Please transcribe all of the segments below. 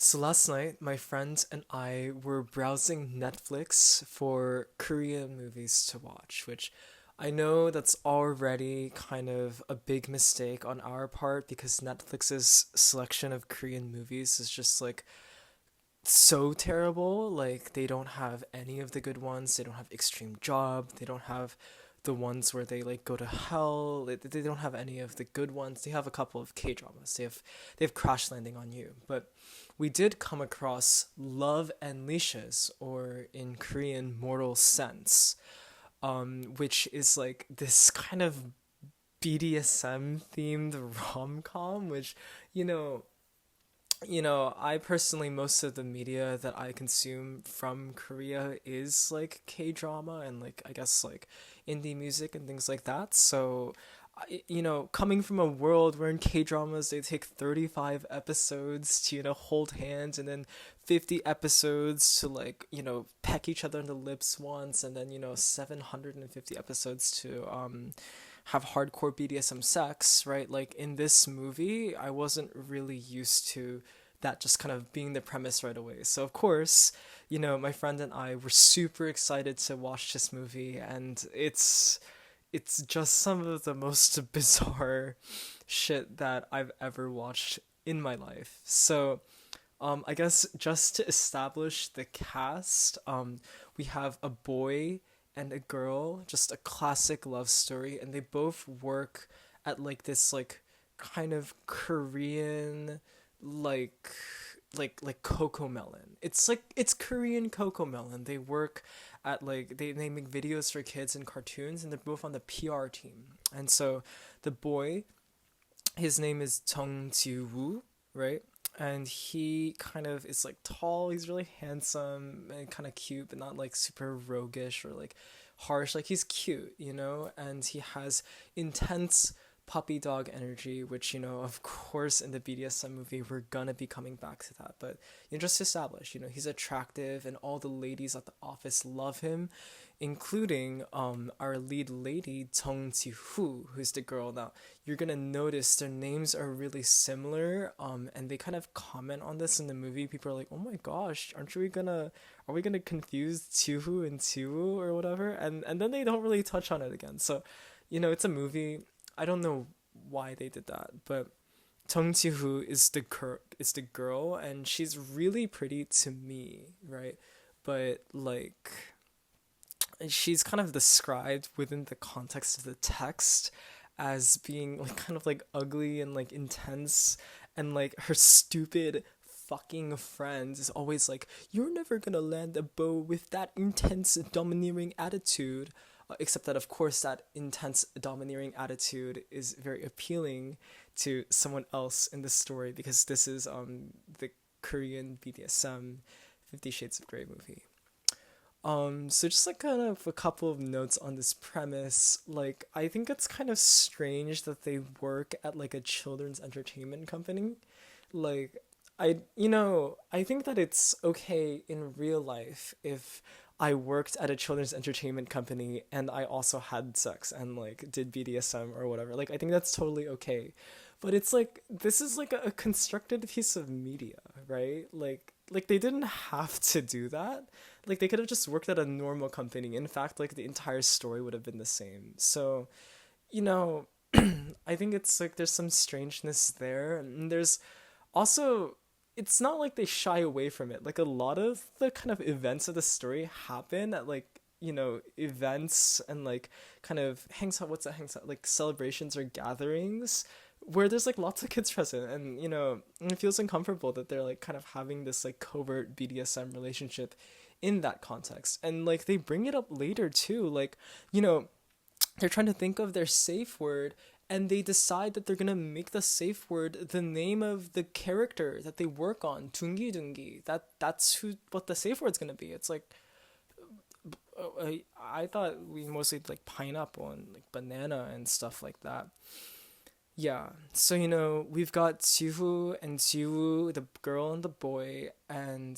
So last night, my friend and I were browsing Netflix for Korean movies to watch, which I know that's already kind of a big mistake on our part because Netflix's selection of Korean movies is just like so terrible. Like they don't have any of the good ones. They don't have Extreme Job. They don't have the ones where they like go to hell. They don't have any of the good ones. They have a couple of K dramas. They have Crash Landing on You. But we did come across Love and Leashes, or in Korean, Mortal Sense, which is like this kind of BDSM themed rom com, which you know I personally, most of the media that I consume from Korea is like K drama and like I guess like indie music and things like that. So, coming from a world where in K dramas they take 35 episodes to hold hands, and then 50 episodes to like peck each other in the lips once, and then 750 episodes to have hardcore BDSM sex, right? Like in this movie, I wasn't really used to that just kind of being the premise right away. So of course, my friend and I were super excited to watch this movie, and it's just some of the most bizarre shit that I've ever watched in my life. So I guess just to establish the cast, we have a boy and a girl, just a classic love story, and they both work at like this like kind of Korean like like Coco Melon. It's Korean Coco Melon. They work at like they make videos for kids and cartoons, and they're both on the PR team. And so the boy, his name is Jung Ji-woo, right? And he kind of is like tall, he's really handsome and kind of cute, but not like super roguish or like harsh. Like he's cute, and he has intense puppy dog energy, which, of course, in the BDSM movie, we're gonna be coming back to that. But, just to establish, he's attractive and all the ladies at the office love him, including our lead lady, Jung Ji-hoo, who's the girl. Now, you're gonna notice their names are really similar, and they kind of comment on this in the movie. People are like, "Oh my gosh, are we gonna confuse Ji-hoo and Ji-woo or whatever?" And then they don't really touch on it again. So, it's a movie. I don't know why they did that, but Jung Ji-hoo is the girl, and she's really pretty to me, right? But like she's kind of described within the context of the text as being like kind of like ugly and like intense, and like her stupid fucking friend is always like, "You're never gonna land a bow with that intense domineering attitude." Except that, of course, that intense domineering attitude is very appealing to someone else in the story, because this is the Korean BDSM 50 Shades of Grey movie. So just like kind of a couple of notes on this premise. Like, I think it's kind of strange that they work at like a children's entertainment company. Like, I think that it's okay in real life if I worked at a children's entertainment company and I also had sex and like did BDSM or whatever. Like, I think that's totally okay. But it's like this is like a constructed piece of media, right? Like they didn't have to do that. Like they could have just worked at a normal company. In fact, like the entire story would have been the same. So, you know, I think it's like there's some strangeness there. And there's also, it's not like they shy away from it. Like a lot of the kind of events of the story happen at like, events and like kind of hangs out, what's that hangs out, like celebrations or gatherings where there's like lots of kids present, and it feels uncomfortable that they're like kind of having this like covert BDSM relationship in that context. And like they bring it up later too, like, you know, they're trying to think of their safe word, and they decide that they're gonna make the safe word the name of the character that they work on, Dungi Dungi. That's who what the safe word's gonna be. It's like, I thought we mostly like pineapple and like banana and stuff like that. Yeah, so we've got Jiwoo and Jiwoo, the girl and the boy, and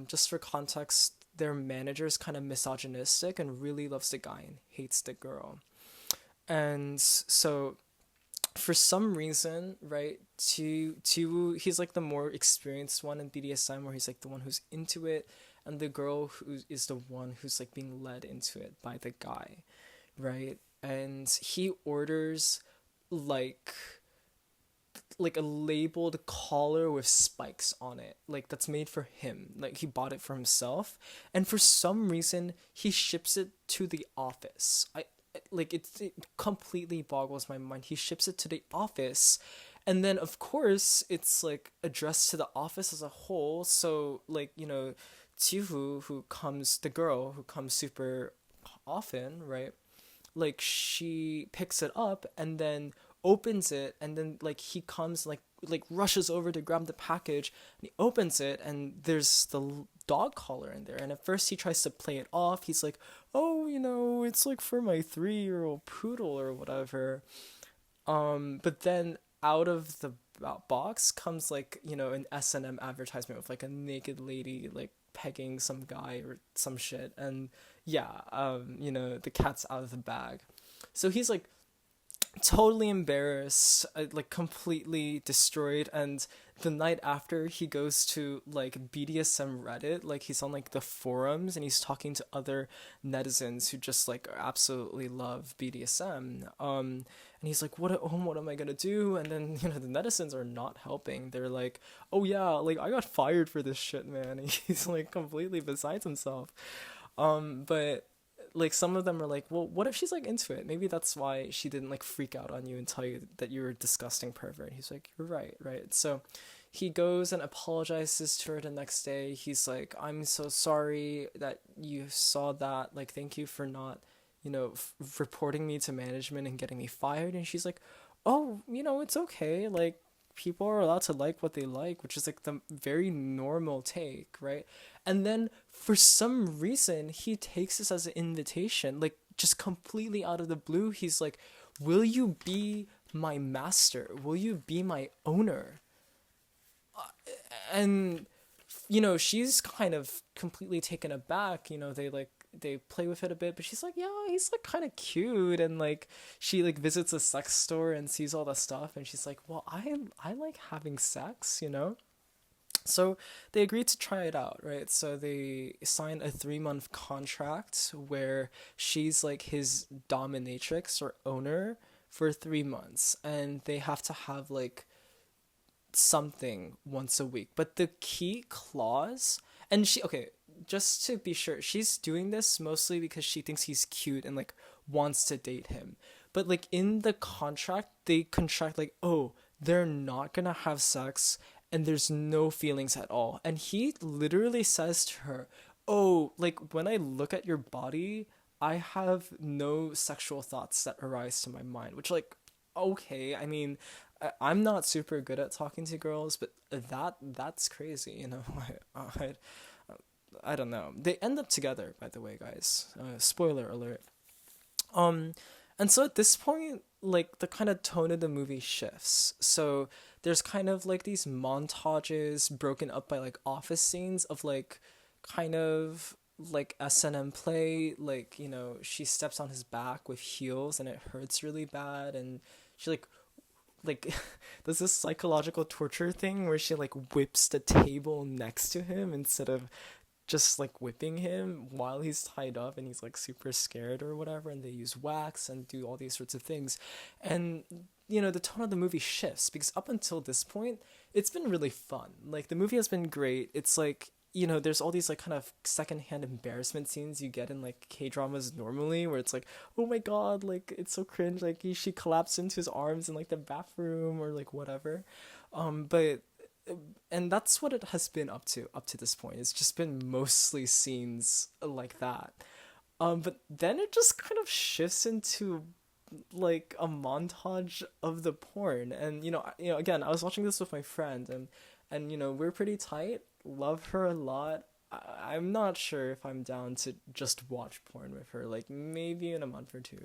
just for context, their manager's kind of misogynistic and really loves the guy and hates the girl. And so for some reason, right, to he's like the more experienced one in BDSM, where he's like the one who's into it, and the girl who is the one who's like being led into it by the guy, right? And he orders like like a labeled collar with spikes on it, like that's made for him, like he bought it for himself, and for some reason he ships it to the office. It completely boggles my mind. He ships it to the office, and then of course it's like addressed to the office as a whole. So like, Chihu, who comes, the girl who comes super often, right? Like she picks it up and then opens it, and then like he comes like rushes over to grab the package, and he opens it, and there's the dog collar in there. And at first he tries to play it off. He's like, oh, it's like for my 3-year-old poodle or whatever. But then out of the box comes like, an S&M advertisement with like a naked lady like pegging some guy or some shit. And yeah, the cat's out of the bag. So he's like totally embarrassed, like completely destroyed. And the night after, he goes to like BDSM Reddit, like he's on like the forums, and he's talking to other netizens who just like absolutely love BDSM. And he's like, what am I gonna do? And then the netizens are not helping. They're like, oh yeah, like I got fired for this shit, man. And he's like completely besides himself. But like some of them are like, well, what if she's like into it? Maybe that's why she didn't like freak out on you and tell you that you were a disgusting pervert. He's like, you're right, right. So he goes and apologizes to her the next day. He's like, I'm so sorry that you saw that. Like, thank you for not, reporting me to management and getting me fired. And she's like, oh, it's okay. Like, people are allowed to like what they like, which is like the very normal take, right? And then for some reason, he takes this as an invitation, like just completely out of the blue. He's like, will you be my master? Will you be my owner? And she's kind of completely taken aback. They play with it a bit, but she's like, yeah, he's like kind of cute. And like she like visits a sex store and sees all the stuff, and she's like, well, I like having sex. So they agreed to try it out, right? So they sign a 3-month contract where she's like his dominatrix or owner for 3 months, and they have to have like something once a week. But the key clause, and okay, just to be sure, she's doing this mostly because she thinks he's cute and like wants to date him. But like in the contract, they contract like, oh, they're not gonna have sex and there's no feelings at all. And he literally says to her, oh, like when I look at your body, I have no sexual thoughts that arise to my mind. Which, like, okay, I mean, I'm not super good at talking to girls, but that's crazy. I, I don't know. They end up together, by the way, guys. Spoiler alert. Um, and so at this point, like the kind of tone of the movie shifts. So there's kind of like these montages broken up by like office scenes of like kind of like S&M play. Like, she steps on his back with heels and it hurts really bad, and she like there's this psychological torture thing where she like whips the table next to him instead of just like whipping him while he's tied up and he's like super scared or whatever. And they use wax and do all these sorts of things. And the tone of the movie shifts because up until this point it's been really fun. Like the movie has been great. It's like, there's all these like kind of secondhand embarrassment scenes you get in like K-dramas normally, where it's like, oh my god, like it's so cringe, like she collapsed into his arms in like the bathroom or like whatever. But and that's what it has been up to this point. It's just been mostly scenes like that. But then it just kind of shifts into like a montage of the porn. And again, I was watching this with my friend, and we're pretty tight, love her a lot. I'm not sure if I'm down to just watch porn with her, like maybe in a month or two.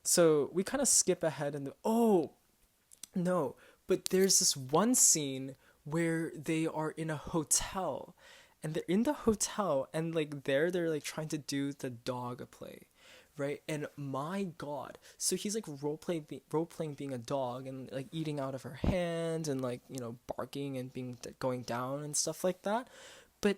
So we kind of skip ahead and oh no, but there's this one scene where they are in a hotel, and they're in the hotel, and like they're like trying to do the dog play, right? And my God, so he's like role playing being a dog and like eating out of her hand and like barking and being going down and stuff like that. But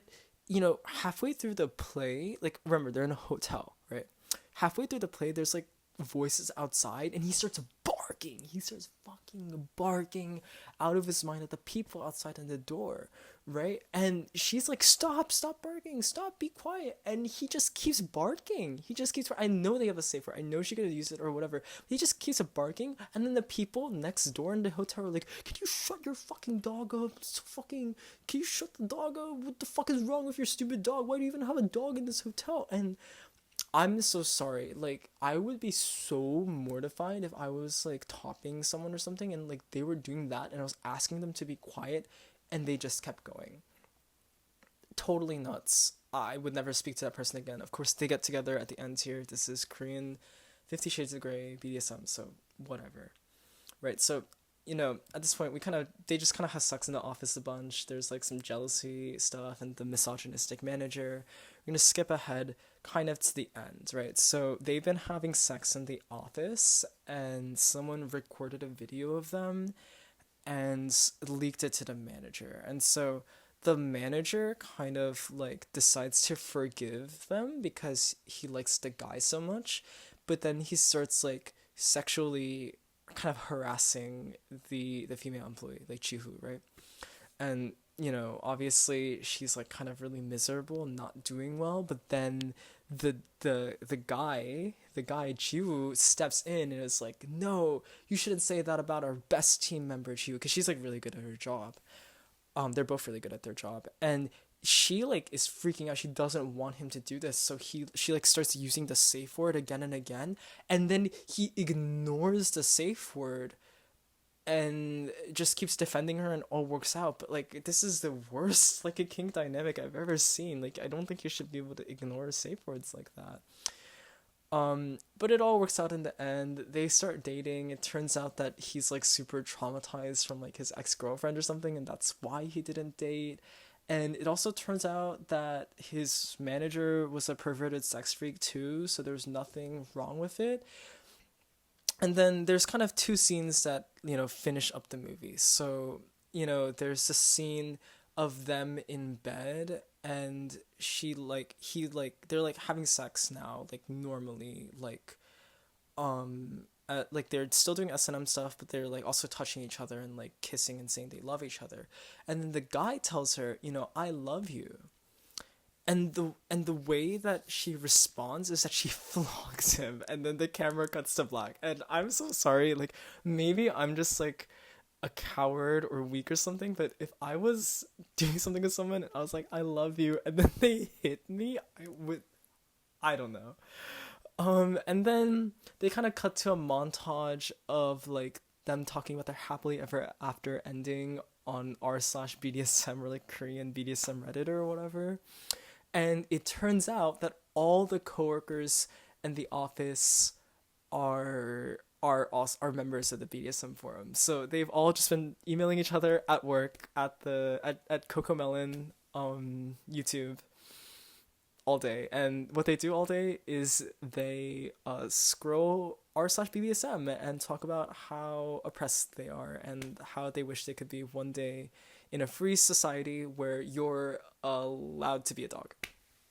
halfway through the play, like remember they're in a hotel, right? Halfway through the play, there's like voices outside, and he starts barking. He starts fucking barking out of his mind at the people outside on the door, right? And she's like, stop barking, stop, be quiet. And he just keeps barking. He just keeps. I know they have a safe word. I know she could have used it or whatever. He just keeps barking, and then the people next door in the hotel are like, "Can you shut your fucking dog up? It's fucking. Can you shut the dog up? What the fuck is wrong with your stupid dog? Why do you even have a dog in this hotel?" And I'm so sorry. Like, I would be so mortified if I was like topping someone or something and like they were doing that and I was asking them to be quiet and they just kept going. Totally nuts. I would never speak to that person again. Of course, they get together at the end here. This is Korean 50 Shades of Grey, BDSM, so whatever. Right? So, at this point, they just kind of have sex in the office a bunch. There's like some jealousy stuff and the misogynistic manager. We're gonna skip ahead kind of to the end, right? So they've been having sex in the office and someone recorded a video of them and leaked it to the manager. And so the manager kind of like decides to forgive them because he likes the guy so much, but then he starts like sexually kind of harassing the female employee, like Chihu, right? And obviously she's like kind of really miserable, not doing well, but then the guy Chiu steps in and is like, no, you shouldn't say that about our best team member Chiu, because she's like really good at her job. They're both really good at their job, and she like is freaking out. She doesn't want him to do this, so she like starts using the safe word again and again, and then he ignores the safe word and just keeps defending her and all works out. But like, this is the worst like a kink dynamic I've ever seen. Like, I don't think you should be able to ignore safe words like that. But it all works out in the end. They start dating. It turns out that he's like super traumatized from like his ex-girlfriend or something, and that's why he didn't date. And it also turns out that his manager was a perverted sex freak too, so there's nothing wrong with it. And then there's kind of two scenes that finish up the movie. So there's a scene of them in bed, and they're like having sex now, like normally, like they're still doing S&M stuff, but they're like also touching each other and like kissing and saying they love each other. And then the guy tells her, I love you. And the way that she responds is that she flogs him, and then the camera cuts to black. And I'm so sorry, like maybe I'm just like a coward or weak or something, but if I was doing something with someone and I was like, I love you, and then they hit me, I don't know. And then they kind of cut to a montage of like them talking about their happily ever after ending on r/BDSM, or like Korean BDSM Reddit or whatever. And it turns out that all the coworkers in the office are members of the BDSM forum. So they've all just been emailing each other at work, at Cocomelon YouTube all day. And what they do all day is they scroll r/BDSM and talk about how oppressed they are and how they wish they could be one day in a free society where you're allowed to be a dog.